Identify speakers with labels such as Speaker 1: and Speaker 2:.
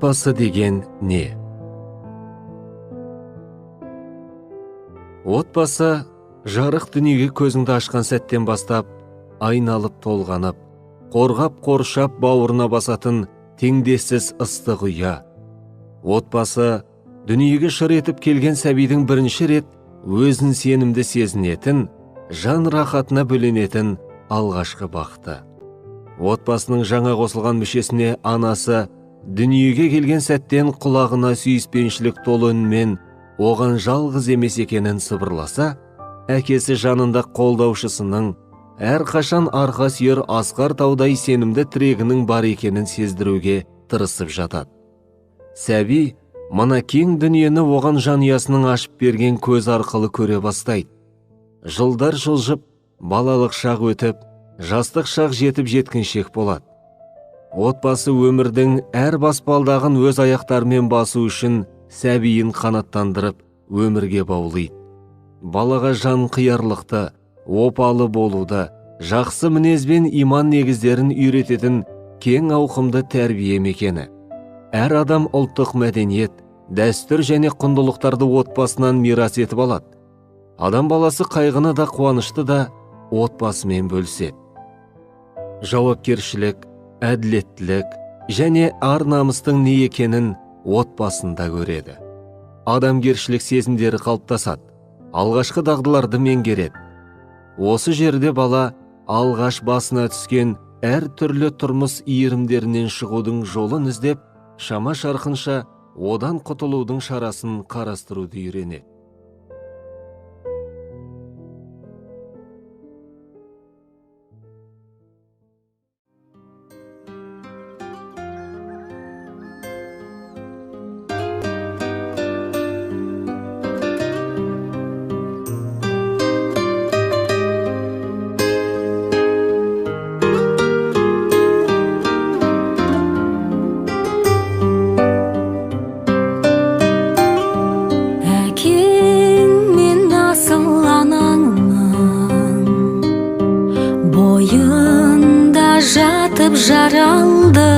Speaker 1: Отбасы деген не? Отбасы жарық дүниеге көзіңді ашқан сәттен бастап айналып толғанып, қорғап қоршап бауырына басатын теңдессіз ыстық ұя. Отбасы дүниеге шыр етіп келген сәбидің бірінші рет өзін сенімді сезінетін, жан рахатына бөленетін алғашқы бақыты. Отбасының жаңа қосылған мүшесіне анасы дүниеге келген сәттен құлағына сүйіспеншілік толы үнмен оған жалғыз емес екенін сыбырласа, әкесі жанында қолдаушысының әрқашан арқа сүйер асқар таудай сенімді тірегінің бар екенін сездіруге тырысып жатады. Сәби мына кең дүниені оған жанұясының ашып берген көз арқылы көре бастайды. Жылдар жылжып, балалық шақ өтіп, жастық шақ жетіп жеткіншек болады. Отбасы өмірдің әр баспалдағын өз аяқтарымен басу үшін сәбиін қанаттандырып өмірге баулайды. Балаға жан қиярлықты, опалы болуды, жақсы мінезбен иман негіздерін үйрететін кең ауқымды тәрбие мекені. Әр адам ұлттық мәдениет, дәстүр және құндылықтарды отбасынан мирас етіп алады. Адам баласы қайғыны да қуанышты да отбасымен бөліседі. Жауапкершілік, әділеттілік және ар-намыстың не екенін отбасында көреді. Адамгершілік сезімдері қалыптасады, алғашқы дағдыларды меңгереді. Осы жерде бала алғаш басына түскен әр түрлі тұрмыс иірімдерінен шығудың жолын іздеп, шама шарқынша одан құтылудың шарасын қарастыруды үйренеді.
Speaker 2: Бойында жатып жаралды,